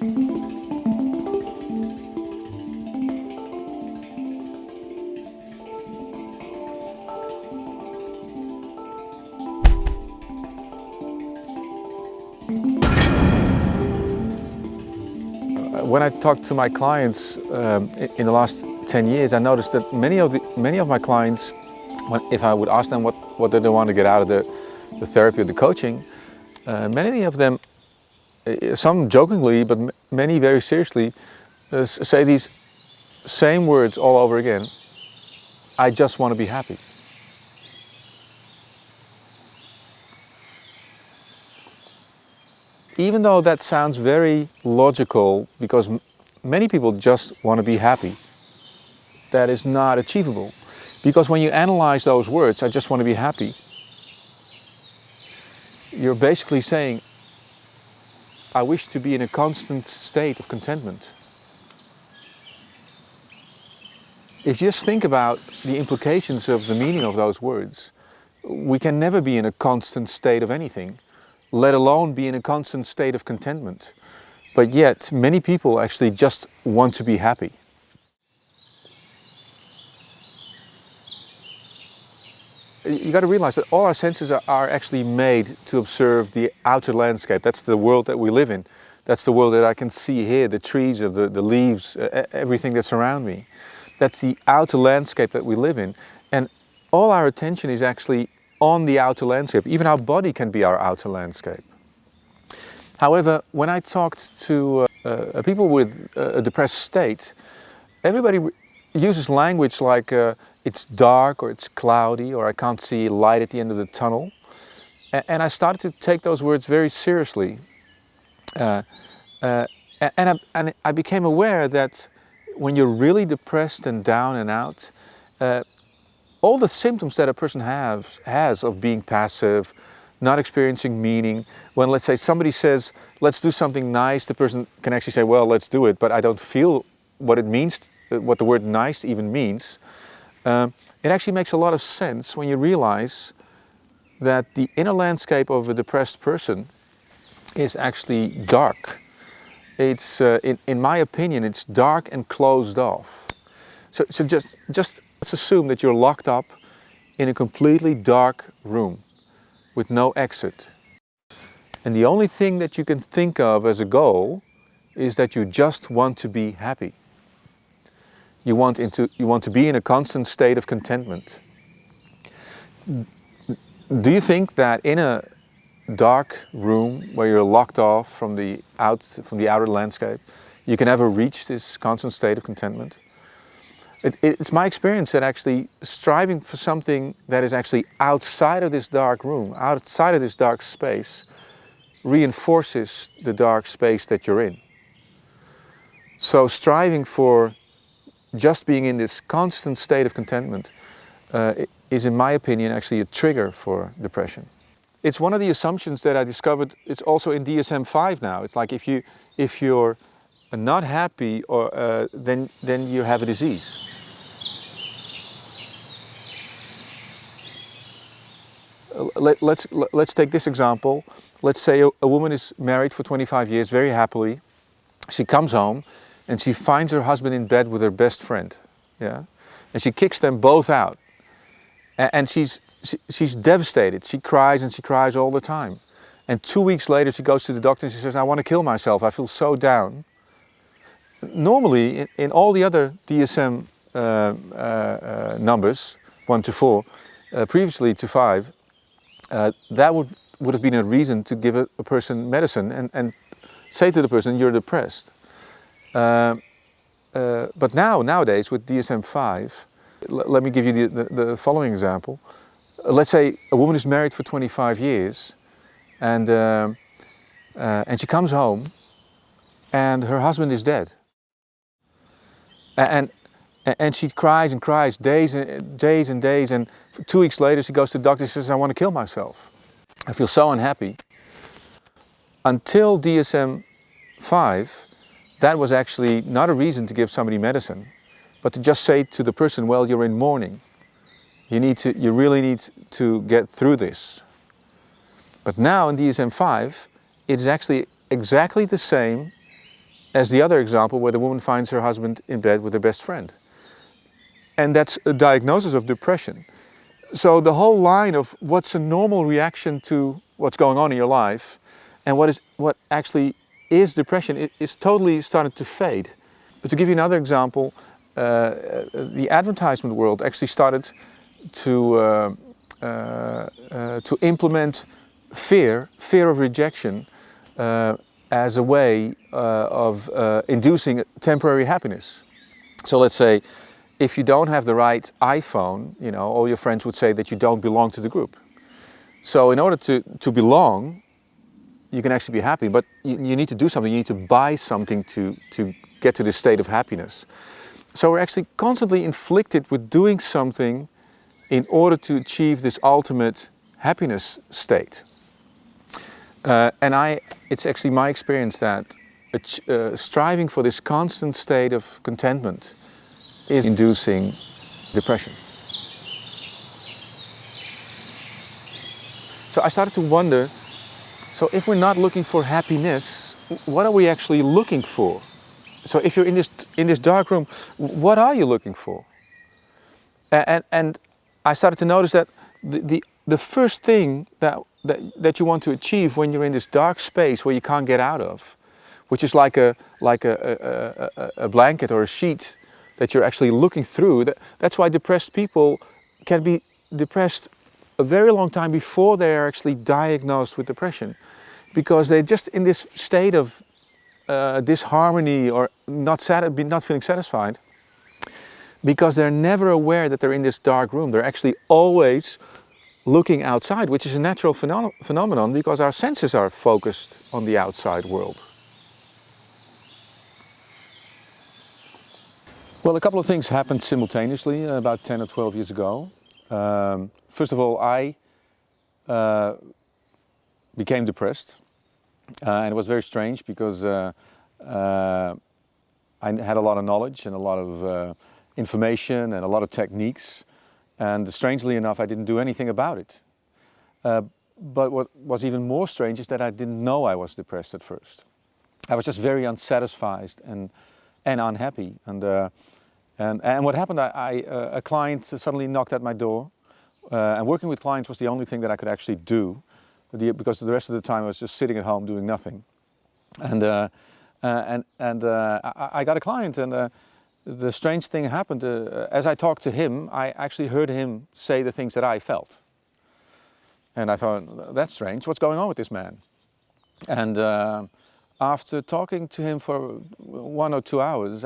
When I talk to my clients in the last 10 years, I noticed that many of my clients, if I would ask them what do they want to get out of the therapy or the coaching, many of them, some jokingly, but many very seriously, say these same words all over again: I just want to be happy. Even though that sounds very logical, because many people just want to be happy, that is not achievable. Because when you analyze those words, I just want to be happy, you're basically saying, I wish to be in a constant state of contentment. If you just think about the implications of the meaning of those words, we can never be in a constant state of anything, let alone be in a constant state of contentment. But yet, many people actually just want to be happy. You got to realize that all our senses are actually made to observe the outer landscape. That's the world that we live in. That's the world that I can see here, the trees, the leaves, everything that's around me. That's the outer landscape that we live in. And all our attention is actually on the outer landscape. Even our body can be our outer landscape. However, when I talked to people with a depressed state, everybody uses language like it's dark or it's cloudy or I can't see light at the end of the tunnel. And I started to take those words very seriously. And I became aware that when you're really depressed and down and out, all the symptoms that a person has of being passive, not experiencing meaning. When, let's say, somebody says, let's do something nice, the person can actually say, well, let's do it, but I don't feel what it means, what the word nice even means. It actually makes a lot of sense when you realize that the inner landscape of a depressed person is actually dark. It's, in my opinion, it's dark and closed off. So just let's assume that you're locked up in a completely dark room with no exit. And the only thing that you can think of as a goal is that you just want to be happy. You want to be in a constant state of contentment. Do you think that in a dark room where you're locked off from the outer landscape, you can ever reach this constant state of contentment? It's my experience that actually striving for something that is actually outside of this dark room, outside of this dark space, reinforces the dark space that you're in. So striving for just being in this constant state of contentment is, in my opinion, actually a trigger for depression. It's one of the assumptions that I discovered. It's also in DSM-5 now. It's like if you're not happy, or then you have a disease. Let's take this example. Let's say a woman is married for 25 years very happily. She comes home and she finds her husband in bed with her best friend. Yeah, and she kicks them both out. And she's devastated. She cries and she cries all the time. And 2 weeks later she goes to the doctor and she says, I want to kill myself. I feel so down. Normally, in all the other DSM numbers, 1 to 4, previously to 5, that would have been a reason to give a person medicine and say to the person, you're depressed. But nowadays with DSM-5, let me give you the following example. Let's say a woman is married for 25 years and she comes home and her husband is dead. And she cries and cries days and days, and 2 weeks later she goes to the doctor and says, I want to kill myself. I feel so unhappy. Until DSM-5, that was actually not a reason to give somebody medicine, but to just say to the person, well, you're in mourning. You really need to get through this. But now in DSM-5, it is actually exactly the same as the other example where the woman finds her husband in bed with her best friend. And that's a diagnosis of depression. So the whole line of what's a normal reaction to what's going on in your life and what actually is depression is totally started to fade. But to give you another example, the advertisement world actually started to implement fear of rejection as a way of inducing temporary happiness. So let's say if you don't have the right iPhone, you know, all your friends would say that you don't belong to the group. So in order to belong, you can actually be happy, but you need to do something. You need to buy something to get to this state of happiness. So we're actually constantly inflicted with doing something in order to achieve this ultimate happiness state. It's actually my experience that striving for this constant state of contentment is inducing depression. So I started to wonder, so if we're not looking for happiness, what are we actually looking for? So if you're in this dark room, what are you looking for? And I started to notice that the first thing that you want to achieve when you're in this dark space where you can't get out of, which is like a blanket or a sheet that you're actually looking through. That's why depressed people can be depressed a very long time before they are actually diagnosed with depression, because they're just in this state of disharmony or not feeling satisfied, because they're never aware that they're in this dark room. They're actually always looking outside, which is a natural phenomenon because our senses are focused on the outside world. Well, a couple of things happened simultaneously about 10 or 12 years ago. First of all, I became depressed, and it was very strange because I had a lot of knowledge and a lot of information and a lot of techniques, and strangely enough I didn't do anything about it. But what was even more strange is that I didn't know I was depressed at first. I was just very unsatisfied and unhappy. And what happened, a client suddenly knocked at my door, and working with clients was the only thing that I could actually do, because the rest of the time I was just sitting at home doing nothing. And I got a client, and the strange thing happened. As I talked to him, I actually heard him say the things that I felt. And I thought, that's strange, what's going on with this man? And after talking to him for 1 or 2 hours,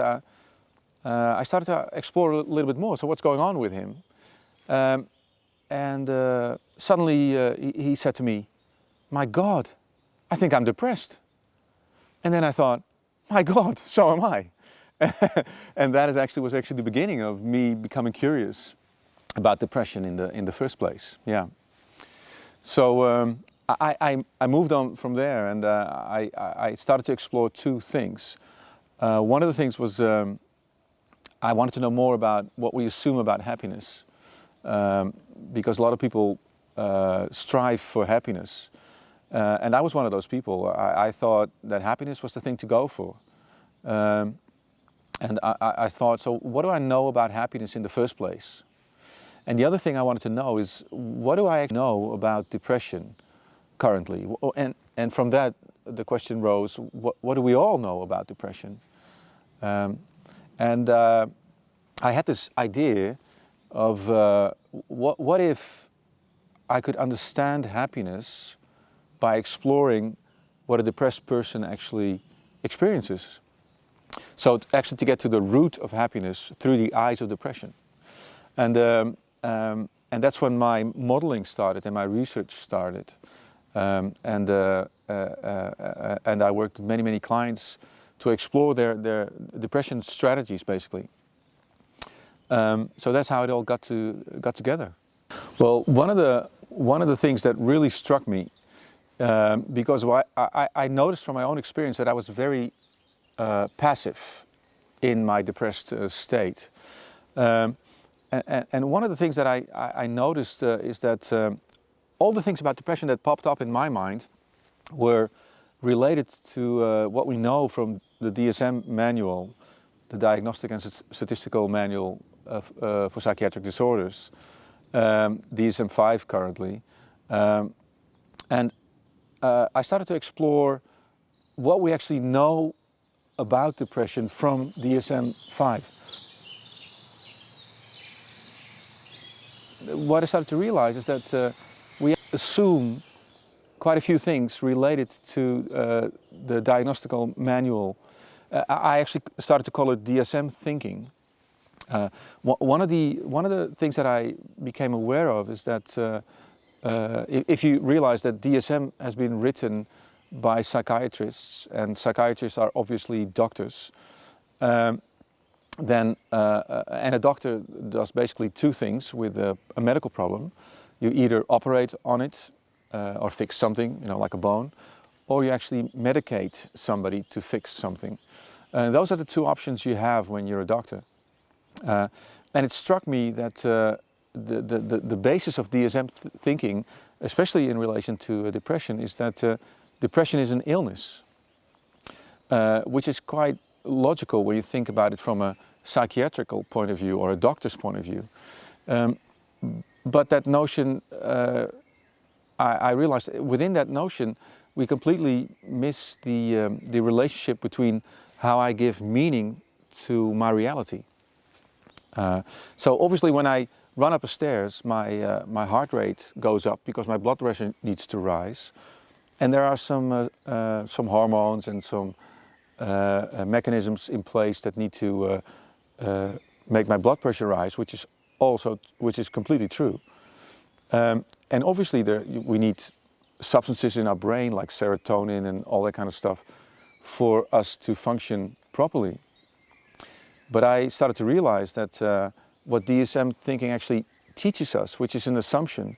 I started to explore a little bit more. So what's going on with him? Suddenly he said to me, "My God, I think I'm depressed." And then I thought, my God, so am I. And that was actually the beginning of me becoming curious about depression in the first place. Yeah. So I moved on from there, and I started to explore two things. One of the things was I wanted to know more about what we assume about happiness, because a lot of people strive for happiness. And I was one of those people. I thought that happiness was the thing to go for. And I thought, so what do I know about happiness in the first place? And the other thing I wanted to know is, what do I know about depression currently? And from that, the question rose, what do we all know about depression? I had this idea of what if I could understand happiness by exploring what a depressed person actually experiences. So actually to get to the root of happiness through the eyes of depression. And that's when my modeling started and my research started. And I worked with many clients to explore their depression strategies, basically. So that's how it all got together. Well, one of the things that really struck me, because I noticed from my own experience that I was very passive in my depressed state. And one of the things that I noticed is that all the things about depression that popped up in my mind were related to what we know from the DSM manual, the Diagnostic and Statistical Manual for Psychiatric Disorders, DSM-5 currently. And I started to explore what we actually know about depression from DSM-5. What I started to realize is that we assume quite a few things related to the diagnostical manual. I actually started to call it DSM thinking. One of the things that I became aware of is that if you realize that DSM has been written by psychiatrists, and psychiatrists are obviously doctors, and a doctor does basically two things with a medical problem. You either operate on it or fix something, like a bone, or you actually medicate somebody to fix something. Those are the two options you have when you're a doctor. And it struck me that the basis of DSM thinking, especially in relation to depression, is that depression is an illness, which is quite logical when you think about it from a psychiatrical point of view or a doctor's point of view. But that notion, I realized within that notion, we completely miss the relationship between how I give meaning to my reality. So obviously when I run up the stairs, my heart rate goes up because my blood pressure needs to rise. And there are some hormones and some mechanisms in place that need to make my blood pressure rise, which is completely true. And obviously we need substances in our brain like serotonin and all that kind of stuff for us to function properly. But I started to realize that what DSM thinking actually teaches us, which is an assumption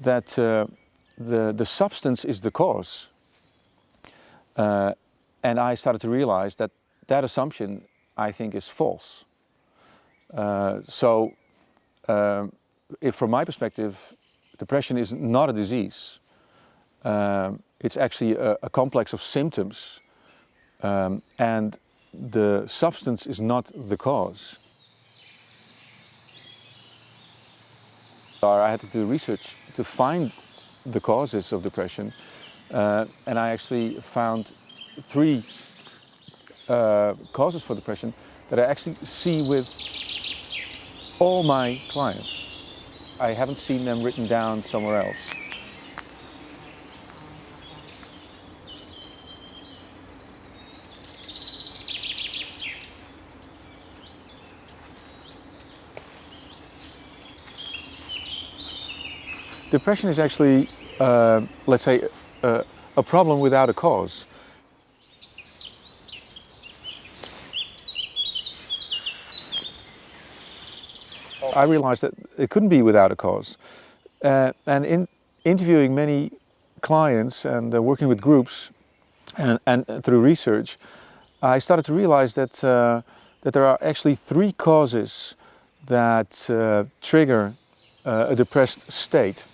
that the substance is the cause. And I started to realize that that assumption, I think, is false. If from my perspective, depression is not a disease. It's actually a complex of symptoms, and the substance is not the cause. I had to do research to find the causes of depression, and I actually found 3 causes for depression that I actually see with all my clients. I haven't seen them written down somewhere else. Depression is actually, let's say, a problem without a cause. I realized that it couldn't be without a cause. And in interviewing many clients and working with groups and through research, I started to realize that there are actually 3 causes that trigger a depressed state.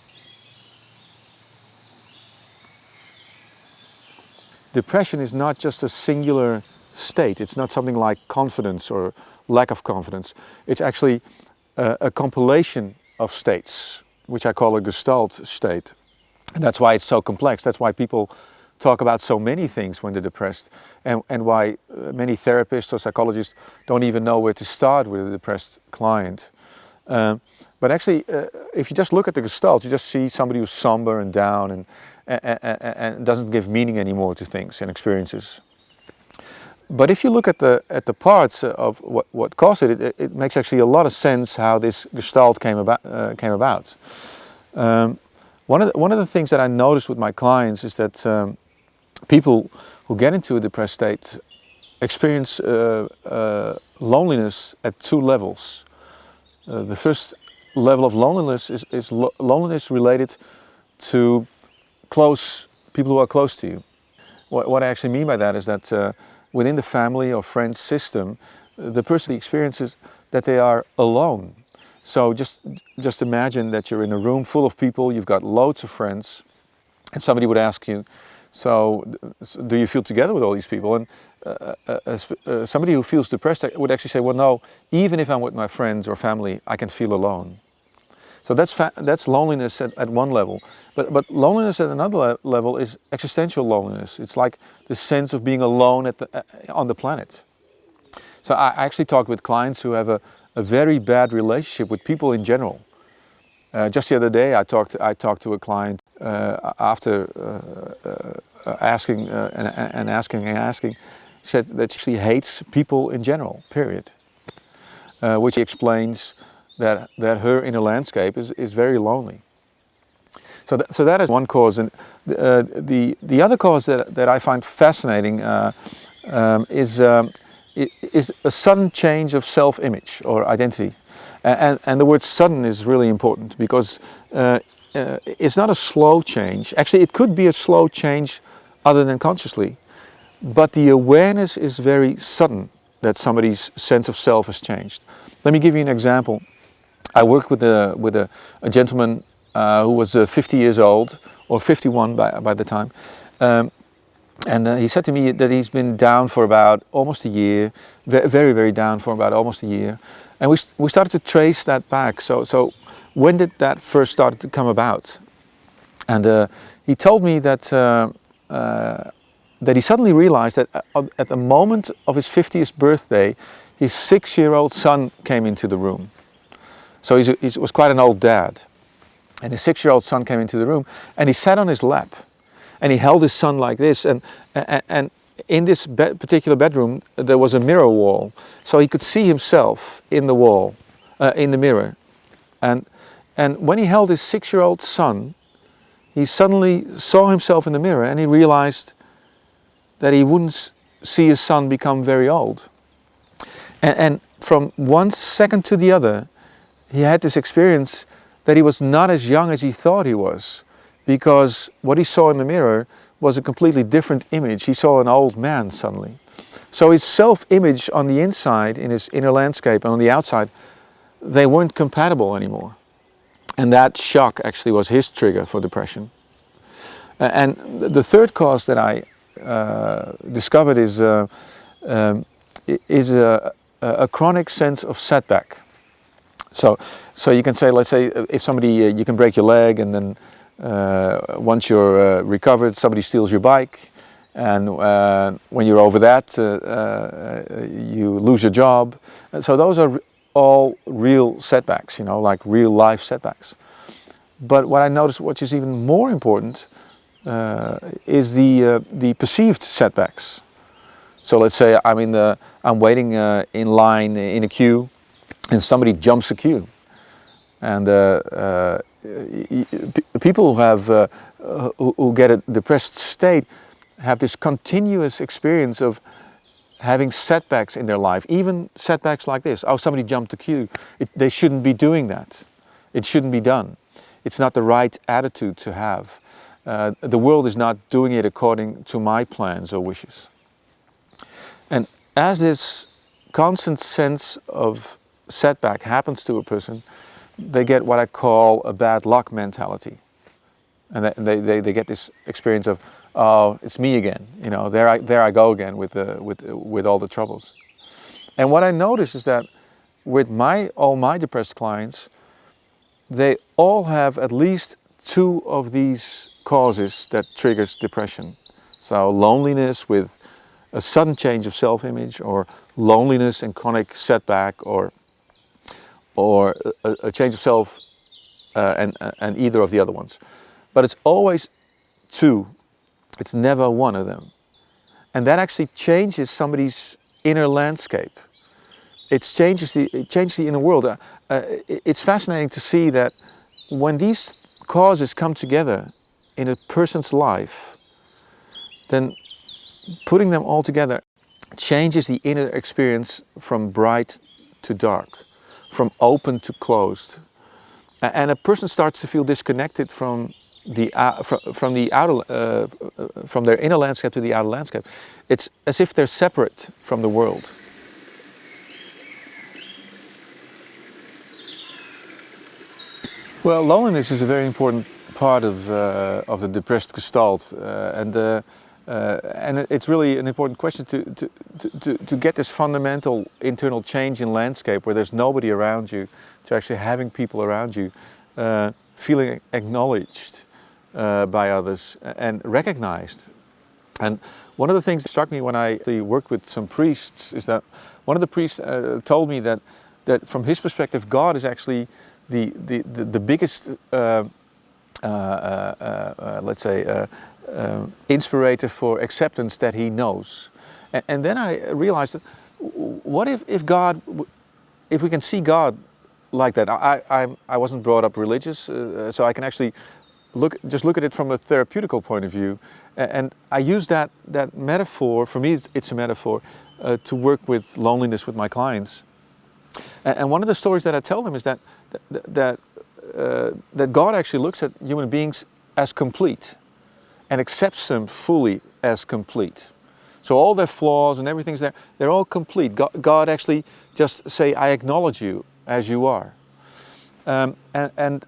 Depression is not just a singular state. It's not something like confidence or lack of confidence. It's actually a compilation of states, which I call a gestalt state. And that's why it's so complex. That's why people talk about so many things when they're depressed, and why many therapists or psychologists don't even know where to start with a depressed client. But actually, if you just look at the gestalt, you just see somebody who's somber and down and doesn't give meaning anymore to things and experiences. But if you look at the parts of what caused it, it makes actually a lot of sense how this gestalt came about. One of the things that I noticed with my clients is that people who get into a depressed state experience loneliness at 2 levels. The first level of loneliness is loneliness related to people who are close to you. What I actually mean by that is that within the family or friend system, the person experiences that they are alone. So just imagine that you're in a room full of people, you've got loads of friends, and somebody would ask you, So do you feel together with all these people? And somebody who feels depressed would actually say, well, no, even if I'm with my friends or family, I can feel alone. So that's loneliness at one level. But loneliness at another level is existential loneliness. It's like the sense of being alone on the planet. So I actually talk with clients who have a very bad relationship with people in general. Just the other day, I talked to a client after asking, said that she hates people in general. Period. Which explains that her inner landscape is very lonely. So that is one cause, and the other cause that I find fascinating is a sudden change of self-image or identity. And the word sudden is really important because it's not a slow change. Actually, it could be a slow change other than consciously, but the awareness is very sudden that somebody's sense of self has changed. Let me give you an example. I worked with a gentleman who was 50 years old, or 51 by the time. And he said to me that he's been down for about almost a year, very, very down for about almost a year. And we started to trace that back. So when did that first start to come about? And he told me that he suddenly realized that at the moment of his 50th birthday, his 6-year-old son came into the room. So he was quite an old dad. And his 6-year-old son came into the room and he sat on his lap. And he held his son like this, and in this particular bedroom there was a mirror wall, so he could see himself in the wall, in the mirror. And when he held his 6-year-old son, he suddenly saw himself in the mirror, and he realized that he wouldn't see his son become very old. And from one second to the other, he had this experience that he was not as young as he thought he was. Because what he saw in the mirror was a completely different image. He saw an old man suddenly. So his self-image on the inside, in his inner landscape, and on the outside, they weren't compatible anymore. And that shock actually was his trigger for depression. And the third cause that I discovered is a chronic sense of setback. So you can say, let's say, if somebody, you can break your leg, and then once you're recovered, somebody steals your bike, and when you're over that, you lose your job. And so those are all real setbacks, like real life setbacks. But what I noticed, which is even more important, is the perceived setbacks. So let's say I'm waiting in line in a queue, and somebody jumps a queue, and people who get a depressed state have this continuous experience of having setbacks in their life, even setbacks like this. Oh, somebody jumped the queue. They shouldn't be doing that. It shouldn't be done. It's not the right attitude to have. The world is not doing it according to my plans or wishes. And as this constant sense of setback happens to a person, they get what I call a bad luck mentality. And they get this experience of, oh, it's me again. There I go again with all the troubles. And what I notice is that with all my depressed clients, they all have at least 2 of these causes that triggers depression. So loneliness with a sudden change of self-image, or loneliness and chronic setback, or a change of self, and either of the other ones. But it's always 2. It's never one of them. And that actually changes somebody's inner landscape. It changes the inner world. It's fascinating to see that when these causes come together in a person's life, then putting them all together changes the inner experience from bright to dark, from open to closed. And a person starts to feel disconnected from their inner landscape to the outer landscape. It's as if they're separate from the world. Well, loneliness is a very important part of the depressed gestalt, and it's really an important question to get this fundamental internal change in landscape where there's nobody around you, to actually having people around you, feeling acknowledged by others and recognized. And one of the things that struck me when I worked with some priests is that one of the priests told me that from his perspective, God is actually the biggest, let's say, inspirator for acceptance that he knows. And then I realized that what if God, if we can see God like that? I wasn't brought up religious, so I can actually look at it from a therapeutical point of view, and I use that metaphor. For me, it's a metaphor to work with loneliness with my clients. And one of the stories that I tell them is that God actually looks at human beings as complete and accepts them fully as complete. So all their flaws and everything's there, they're all complete. God actually just say, I acknowledge you as you are. And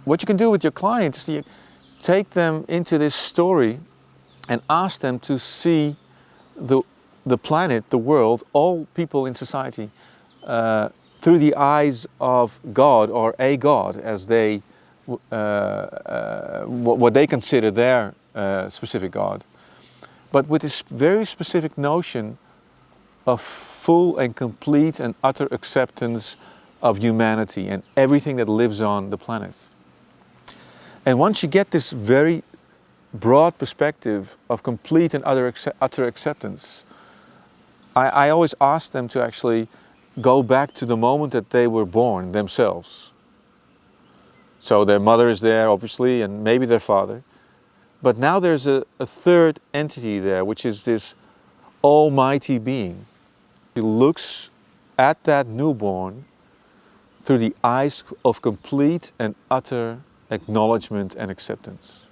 what you can do with your clients is you take them into this story and ask them to see the planet, the world, all people in society through the eyes of God, or a God, as they what they consider their specific God, but with this very specific notion of full and complete and utter acceptance of humanity and everything that lives on the planet. And once you get this very broad perspective of complete and utter acceptance, I always ask them to actually go back to the moment that they were born themselves. So their mother is there, obviously, and maybe their father. But now there's a third entity there, which is this almighty being. He looks at that newborn through the eyes of complete and utter acknowledgement and acceptance.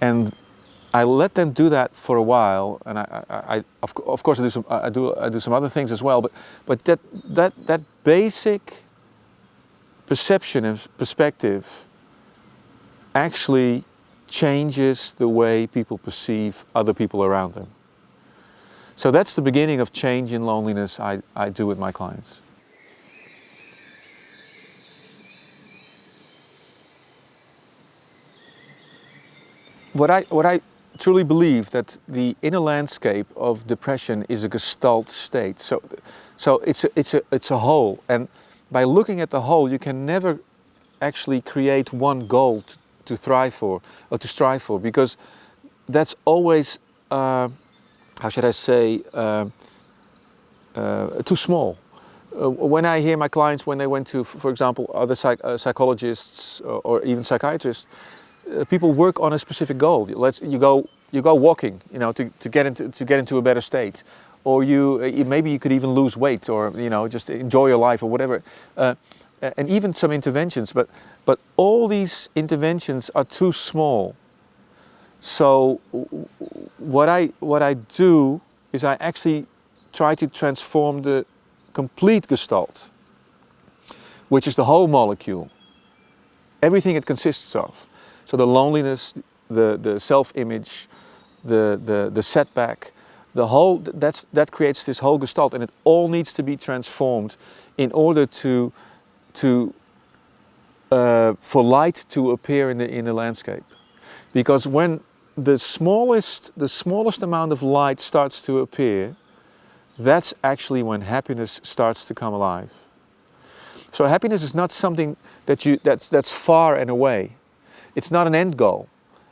And I let them do that for a while, and I of course I do some other things as well. But that basic perception and perspective actually changes the way people perceive other people around them. So that's the beginning of change in loneliness I do with my clients. What I truly believe that the inner landscape of depression is a gestalt state. So it's a whole, and by looking at the whole, you can never actually create one goal to thrive for or to strive for, because that's always how should I say, too small. When I hear my clients, when they went to, for example, other psychologists or even psychiatrists, people work on a specific goal. You go walking, to get into a better state, or maybe you could even lose weight, or just enjoy your life or whatever, and even some interventions. But all these interventions are too small. So what I do is I actually try to transform the complete gestalt, which is the whole molecule, everything it consists of. So the loneliness, the self-image, the setback, the whole, that creates this whole gestalt, and it all needs to be transformed in order for light to appear in the landscape. Because when the smallest amount of light starts to appear, that's actually when happiness starts to come alive. So happiness is not something that's far and away. It's not an end goal.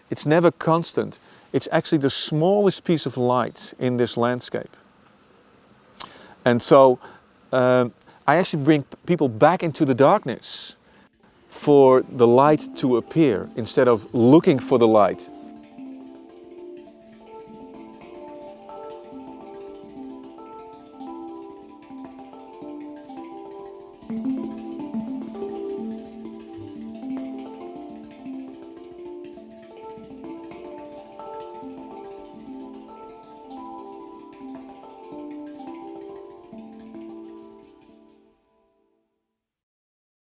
It's never constant. It's actually the smallest piece of light in this landscape. And so I actually bring people back into the darkness for the light to appear, instead of looking for the light